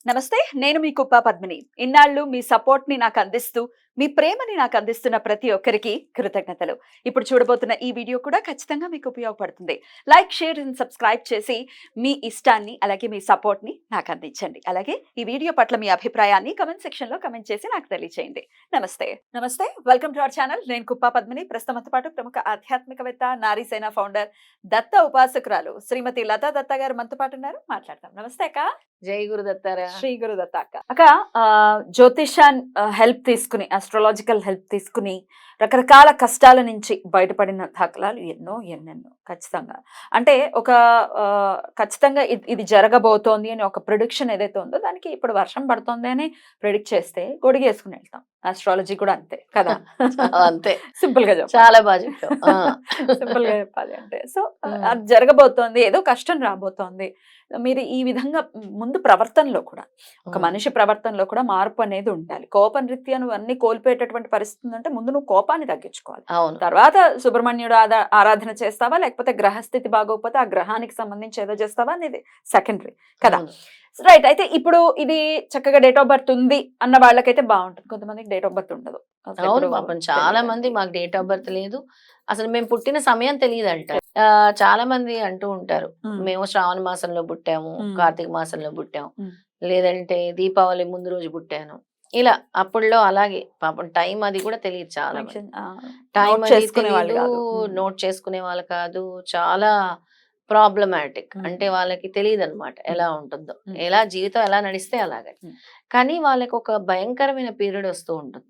నమస్తే, నేను మీ కుప్ప పద్మిని. ఇన్నాళ్ళు మీ సపోర్ట్‌ని నాకందిస్తూ, మీ ప్రేమని నాకందిస్తున్న ప్రతి ఒక్కరికి కృతజ్ఞతలు. ఇప్పుడు చూడబోతున్న ఈ వీడియో కూడా ఖచ్చితంగా మీకు ఉపయోగపడుతుంది. లైక్, షేర్ అండ్ సబ్స్క్రైబ్ చేసి మీ ఇష్టాన్ని, అలాగే మీ సపోర్ట్‌ని నాకందించండి. అలాగే ఈ వీడియో పట్ల మీ అభిప్రాయాన్ని కామెంట్ సెక్షన్‌లో కామెంట్ చేసి నాకు తెలియజేయండి. నమస్తే. నమస్తే. Welcome to our channel. నేను కుప్ప పద్మిని. ప్రస్తుతంతో పాటు ప్రముఖ ఆధ్యాత్మికవేత్త, నారీసేన ఫౌండర్, దత్త ఉపాసకురాలు శ్రీమతి లతా దత్త గారు మనతో పాటు ఉన్నారు. మాట్లాడతాం. నమస్తే అక్క. జై గురుదత్తారా. శ్రీ గురుదత్త అక్క. అక్క, జ్యోతిషాన్ హెల్ప్ తీసుకుని, ఆస్ట్రాలజికల్ హెల్ప్ తీసుకుని రకరకాల కష్టాల నుంచి బయటపడిన దాఖలాలు ఎన్నెన్నో ఖచ్చితంగా. అంటే ఒక ఖచ్చితంగా ఇది జరగబోతోంది అని ఒక ప్రిడిక్షన్ ఏదైతే ఉందో, దానికి ఇప్పుడు వర్షం పడుతోంది అని ప్రిడిక్ట్ చేస్తే గొడిగి వేసుకుని వెళ్తాం. ఆస్ట్రాలజీ కూడా అంతే కదా. అంతే, సింపుల్ గా చెప్పాలి. చాలా బాగా చెప్పావు. సింపుల్ గా చెప్పాలి అంటే, సో అది జరగబోతోంది, ఏదో కష్టం రాబోతోంది. మీరు ఈ విధంగా ముందు ప్రవర్తనలో కూడా, ఒక మనిషి ప్రవర్తనలో కూడా మార్పు అనేది ఉండాలి. కోపం రీత్యా నువ్వు అన్ని కోల్పోయేటటువంటి పరిస్థితి ఉందంటే ముందు నువ్వు కోపాన్ని తగ్గించుకోవాలి. అవును. తర్వాత సుబ్రహ్మణ్యుడు ఆరాధన చేస్తావా, లేకపోతే గ్రహస్థితి బాగోకపోతే ఆ గ్రహానికి సంబంధించి ఏదో చేస్తావా అనేది సెకండరీ కదా. రైట్. అయితే ఇప్పుడు ఇది చక్కగా డేట్ ఆఫ్ బర్త్ ఉంది అన్న వాళ్ళకైతే బాగుంటుంది. కొంతమందికి డేట్ ఆఫ్ బర్త్ ఉండదు. అవును పాపం, చాలా మంది మాకు డేట్ ఆఫ్ బర్త్ లేదు, అసలు మేము పుట్టిన సమయం తెలియదు అంట. చాలా మంది అంటూ ఉంటారు, మేము శ్రావణ మాసంలో పుట్టాము, కార్తీక మాసంలో పుట్టాము, లేదంటే దీపావళి ముందు రోజు పుట్టాను, ఇలా అప్పుడులో అలాగే పాపం టైం అది కూడా తెలియదు. చాలా టైం నోట్ చేసుకునే వాళ్ళు కాదు, చాలా ప్రాబ్లమాటిక్. అంటే వాళ్ళకి తెలియదు అనమాట ఎలా ఉంటుందో, ఎలా జీవితం ఎలా నడిస్తే అలాగే. కానీ వాళ్ళకి ఒక భయంకరమైన పీరియడ్ వస్తూ ఉంటుంది,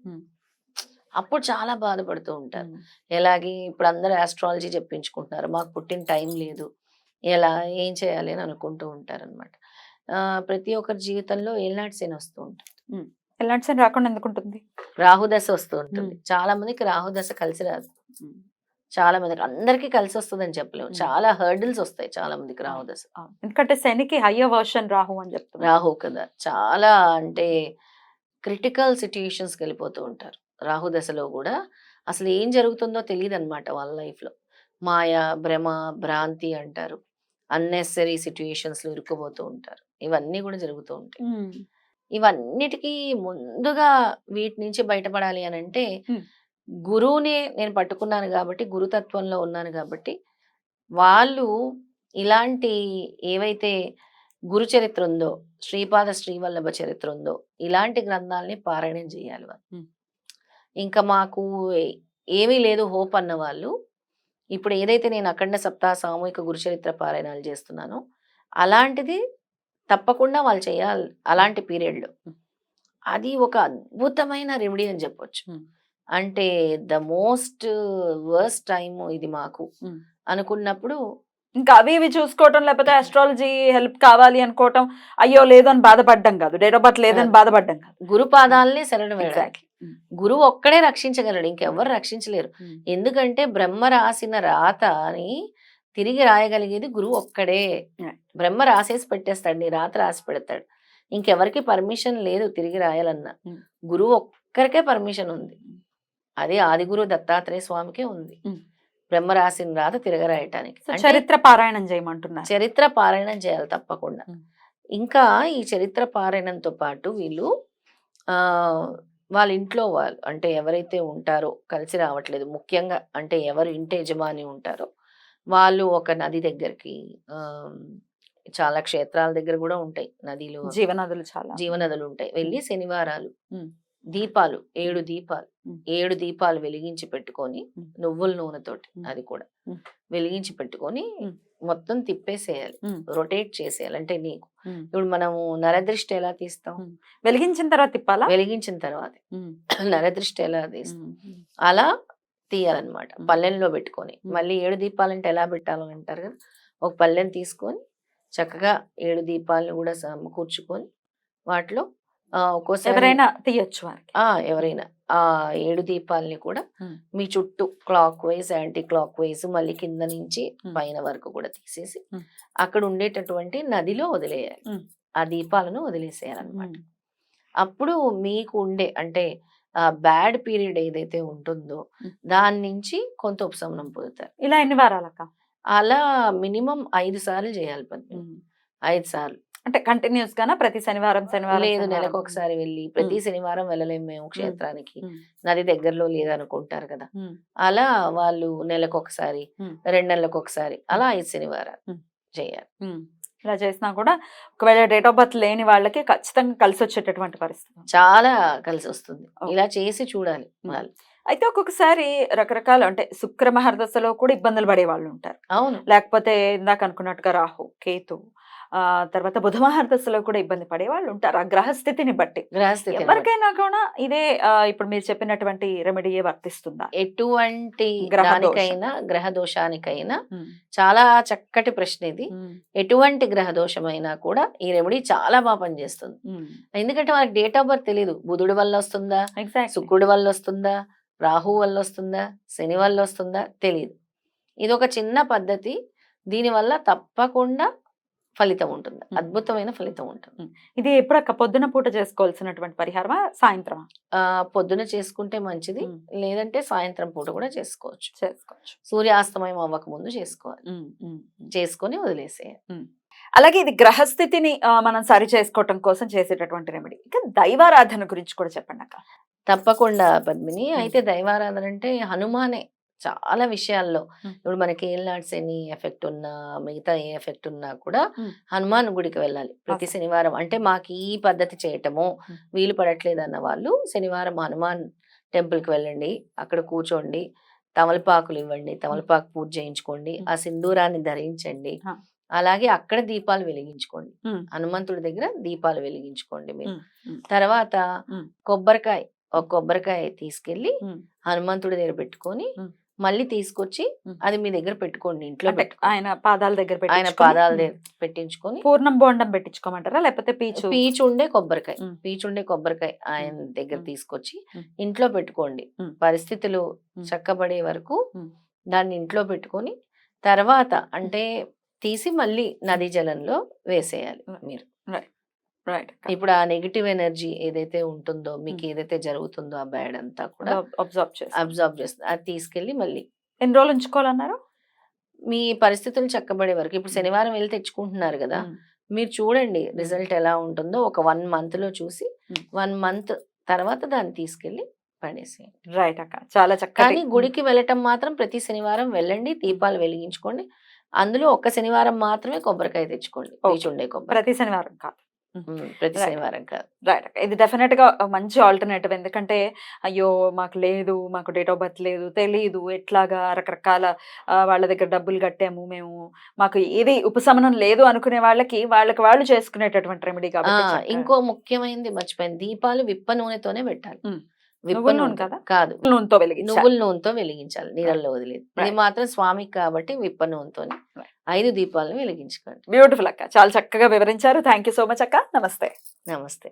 అప్పుడు చాలా బాధపడుతూ ఉంటారు. ఎలాగే ఇప్పుడు అందరూ ఆస్ట్రాలజీ చెప్పించుకుంటున్నారు, మాకు పుట్టిన టైం లేదు, ఎలా ఏం చేయాలి అని అనుకుంటూ ఉంటారు అనమాట. ప్రతి ఒక్కరి జీవితంలో ఏళ్ళనాటి శని వస్తూ ఉంటుంది. ఎలాంటి శని రాకుండా ఎందుకుంటుంది? రాహుదశ వస్తూ ఉంటుంది. చాలా మందికి రాహుదశ కలిసి రాదు, చాలా మందికి, అందరికీ కలిసి వస్తుందని చెప్పలేము, చాలా హర్డిల్స్ వస్తాయి చాలా మందికి రాహుదశ. ఎందుకంటే శనికి హయ్యర్ వర్షన్ రాహు అని చెప్తారు. రాహు కదా, చాలా అంటే క్రిటికల్ సిచ్యుయేషన్స్కి వెళ్ళిపోతూ ఉంటారు రాహుదశలో కూడా. అసలు ఏం జరుగుతుందో తెలియదు అనమాట వాళ్ళ లైఫ్లో. మాయ, భ్రమ, భ్రాంతి అంటారు, అన్నెసరీ సిచ్యుయేషన్స్లో ఇరుక్కుపోతూ ఉంటారు. ఇవన్నీ కూడా జరుగుతూ ఉంటాయి. ఇవన్నిటికీ ముందుగా వీటి నుంచి బయటపడాలి అని అంటే గురువుని నేను పట్టుకున్నాను కాబట్టి, గురుతత్వంలో ఉన్నాను కాబట్టి, వాళ్ళు ఇలాంటి ఏవైతే గురు చరిత్ర ఉందో, శ్రీపాద శ్రీవల్లభ చరిత్ర ఉందో, ఇలాంటి గ్రంథాలని పారాయణం చేయాలి వాళ్ళు. ఇంకా మాకు ఏమీ లేదు హోప్ అన్న వాళ్ళు, ఇప్పుడు ఏదైతే నేను అఖండ సప్తాహ సామూహిక గురుచరిత్ర పారాయణాలు చేస్తున్నానో అలాంటిది తప్పకుండా వాళ్ళు చేయాలి. అలాంటి పీరియడ్లో అది ఒక అద్భుతమైన రెమెడీ అని చెప్పొచ్చు. అంటే ద మోస్ట్ వర్స్ట్ టైమ్ ఇది మాకు అనుకున్నప్పుడు, ఇంకా అవి ఇవి చూసుకోవటం, లేకపోతే ఆస్ట్రాలజీ హెల్ప్ కావాలి అనుకోవటం, అయ్యో లేదని బాధపడ్డం కాదు, డేట్ ఆఫ్ బర్త్ లేదని బాధపడ్డం కాదు, గురు పాదాలని శరణం వేయాలి. గురువు ఒక్కడే రక్షించగలడు, ఇంకెవ్వరు రక్షించలేరు. ఎందుకంటే బ్రహ్మ రాసిన రాత అని తిరిగి రాయగలిగేది గురువు ఒక్కడే. బ్రహ్మ రాసేసి పెట్టేస్తాడు, నీ రాత రాసి పెడతాడు, ఇంకెవరికి పర్మిషన్ లేదు తిరిగి రాయాలన్నా. గురువు ఒక్కరికే పర్మిషన్ ఉంది, అది ఆదిగురు దత్తాత్రేయ స్వామికే ఉంది, బ్రహ్మ రాసిన రాత తిరగరాయటానికి. చరిత్ర పారాయణం చేయమంటున్నారు. చరిత్ర పారాయణం చేయాలి తప్పకుండా. ఇంకా ఈ చరిత్ర పారాయణంతో పాటు వీళ్ళు వాళ్ళ ఇంట్లో వాళ్ళు అంటే ఎవరైతే ఉంటారో, కలిసి రావట్లేదు ముఖ్యంగా, అంటే ఎవరు ఇంటి యజమాని ఉంటారో వాళ్ళు ఒక నది దగ్గరికి, చాలా క్షేత్రాల దగ్గర కూడా ఉంటాయి నదిలు, జీవనదులు ఉంటాయి, వెళ్ళి శనివారాలు దీపాలు 7 దీపాలు వెలిగించి పెట్టుకొని, నువ్వుల నూనెతోటి అది కూడా వెలిగించి పెట్టుకొని మొత్తం తిప్పేసేయాలి, రొటేట్ చేసేయాలి. అంటే నీకు ఇప్పుడు మనము నరదృష్టి ఎలా తీస్తాం, వెలిగించిన తర్వాత తిప్పాలా, వెలిగించిన తర్వాత నరదృష్టి ఎలా తీస్తాం అలా తీయాలన్నమాట. పల్లెంలో పెట్టుకొని, మళ్ళీ 7 దీపాలంటే ఎలా పెట్టాలని అంటారు కదా, ఒక పల్లెని తీసుకొని చక్కగా 7 దీపాలను కూడా కూర్చుకొని వాటిలో ఎవరైనా తీయొచ్చు, ఎవరైనా ఆ 7 దీపాలని కూడా మీ చుట్టూ clock wise, anti clock wise, మళ్ళీ కింద నుంచి పైన వరకు కూడా తీసేసి అక్కడ ఉండేటటువంటి నదిలో వదిలేయాలి. ఆ దీపాలను వదిలేసేయాలన్నమాట. అప్పుడు మీకు ఉండే అంటే బ్యాడ్ పీరియడ్ ఏదైతే ఉంటుందో దాని నుంచి కొంత ఉపశమనం పొందుతారు. ఇలా ఎన్ని వారాలక్క? అలా మినిమం 5 సార్లు చేయాలి. 5 సార్లు అంటే కంటిన్యూస్ గానా ప్రతి శనివారం లేదు, శనివారం? నెలకు ఒకసారి వెళ్ళి, ప్రతి శనివారం వెళ్ళలేము మేము క్షేత్రానికి, నది దగ్గరలో లేదనుకుంటారు కదా, అలా వాళ్ళు నెలకు ఒకసారి, 2 నెలలకు ఒకసారి, అలా 5 శనివారాలు చేయాలి. ఇలా చేసినా కూడా ఒకవేళ డేట్ ఆఫ్ బర్త్ లేని వాళ్ళకి ఖచ్చితంగా కలిసి వచ్చేటటువంటి పరిస్థితి. చాలా కలిసి వస్తుంది, ఇలా చేసి చూడాలి వాళ్ళు. అయితే ఒక్కొక్కసారి రకరకాల అంటే శుక్ర మహర్దశలో కూడా ఇబ్బందులు పడే వాళ్ళు ఉంటారు. అవును, లేకపోతే ఇందాక అనుకున్నట్టుగా రాహు కేతు తర్వాత బుధ మహర్దశలో కూడా ఇబ్బంది పడే వాళ్ళు ఉంటారు. ఆ గ్రహస్థితిని బట్టి గ్రహస్థితి ఎవరికైనా కూడా ఇదే ఇప్పుడు మీరు చెప్పినటువంటి రెమెడీయే వర్తిస్తుందా? ఎటువంటి గ్రహ దానికైనా, గ్రహ దోషానికైనా చాలా చక్కటి ప్రశ్న ఇది. ఎటువంటి గ్రహ దోషమైనా కూడా ఈ రెమెడీ చాలా బాగా పనిచేస్తుంది. ఎందుకంటే మనకి డేట్ ఆఫ్ బర్త్ తెలియదు, బుధుడి వల్ల వస్తుందా, శుక్రుడి వల్ల వస్తుందా, రాహు వల్ల వస్తుందా, శని వల్ల వస్తుందా తెలియదు. ఇది ఒక చిన్న పద్ధతి, దీనివల్ల తప్పకుండా ఫలితం ఉంటుంది, అద్భుతమైన ఫలితం ఉంటుంది. ఇది ఎప్పుడు పొద్దున పూట చేసుకోవాల్సినటువంటి పరిహారమా, సాయంత్రమా? పొద్దున చేసుకుంటే మంచిది, లేదంటే సాయంత్రం పూట కూడా చేసుకోవచ్చు. సూర్యాస్తమయం అవ్వక ముందు చేసుకోవాలి, చేసుకొని వదిలేసేయాలి. అలాగే ఇది గ్రహస్థితిని మనం సరి చేసుకోవటం కోసం చేసేటటువంటి రెమెడీ. ఇంకా దైవారాధన గురించి కూడా చెప్పండి అక్క. తప్పకుండా పద్మిని. అయితే దైవారాధన అంటే హనుమానే చాలా విషయాల్లో. ఇప్పుడు మనకి ఏళ్ళనాటి శని ఎఫెక్ట్ ఉన్నా, మిగతా ఏ ఎఫెక్ట్ ఉన్నా కూడా హనుమాన్ గుడికి వెళ్ళాలి ప్రతి శనివారం. అంటే మాకు ఈ పద్ధతి చేయటము వీలు పడట్లేదు అన్న వాళ్ళు శనివారం హనుమాన్ టెంపుల్కి వెళ్ళండి, అక్కడ కూర్చోండి, తమలపాకులు ఇవ్వండి, తమలపాకు పూజ చేయించుకోండి, ఆ సింధూరాన్ని ధరించండి, అలాగే అక్కడ దీపాలు వెలిగించుకోండి, హనుమంతుడి దగ్గర దీపాలు వెలిగించుకోండి మీరు. తర్వాత ఒక కొబ్బరికాయ తీసుకెళ్లి హనుమంతుడి దగ్గర పెట్టుకొని మళ్ళీ తీసుకొచ్చి అది మీ దగ్గర పెట్టుకోండి, ఇంట్లో ఆయన పాదాల దగ్గర పెట్టించుకొని. పూర్ణం బోండం పెట్టించుకోమంటారా, లేకపోతే పీచుండే కొబ్బరికాయ ఆయన దగ్గర తీసుకొచ్చి ఇంట్లో పెట్టుకోండి. పరిస్థితులు చక్కబడే వరకు దాన్ని ఇంట్లో పెట్టుకొని తర్వాత అంటే తీసి మళ్ళీ నదీ జలంలో వేసేయాలి మీరు. ఇప్పుడు ఆ నెగిటివ్ ఎనర్జీ ఏదైతే ఉంటుందో, మీకు ఏదైతే జరుగుతుందో ఆ బ్యాడ్ అంతా కూడా అబ్జర్వ్ చేస్తుంది. అది తీసుకెళ్లి మళ్ళీ ఎన్ని రోజులు ఉంచుకోవాలన్నారు? మీ పరిస్థితులు చక్కబడే వరకు. ఇప్పుడు శనివారం వెళ్ళి తెచ్చుకుంటున్నారు కదా, మీరు చూడండి రిజల్ట్ ఎలా ఉంటుందో. ఒక 1 month లో చూసి 1 month తర్వాత దాన్ని తీసుకెళ్లి పడేసేయండి. రైట్ అక్క, చాలా చక్కగా. కానీ గుడికి వెళ్ళటం మాత్రం ప్రతి శనివారం వెళ్ళండి, దీపాలు వెలిగించుకోండి. అందులో ఒక్క శనివారం మాత్రమే కొబ్బరికాయ తెచ్చుకోండి, పీచుండే కొబ్బరి. ప్రతి శనివారం కాదు, ప్రతి శనివారం కాదు. రైట్. ఇది డెఫినెట్ గా మంచి ఆల్టర్నేటివ్. ఎందుకంటే అయ్యో మాకు లేదు, మాకు డేట్ ఆఫ్ బర్త్ లేదు, తెలియదు, ఎట్లాగా రకరకాల వాళ్ళ దగ్గర డబ్బులు కట్టాము మేము, మాకు ఏది ఉపశమనం లేదు అనుకునే వాళ్ళకి వాళ్ళు చేసుకునేటటువంటి రెమెడీ కాబట్టి. ఇంకో ముఖ్యమైనది మర్చిపోయింది, దీపాలు విప్ప నూనెతోనే పెట్టాలి. కాదు, నువ్వుల నూనెతో వెలిగించాలి, నీళ్ళల్లో వదిలేదు. ఇది మాత్రం స్వామికి కాబట్టి విప్ప నూనెతోనే 5 దీపాలను వెలిగించుకోండి. బ్యూటిఫుల్ అక్క, చాలా చక్కగా వివరించారు. థ్యాంక్ యూ సో మచ్ అక్క. నమస్తే. నమస్తే.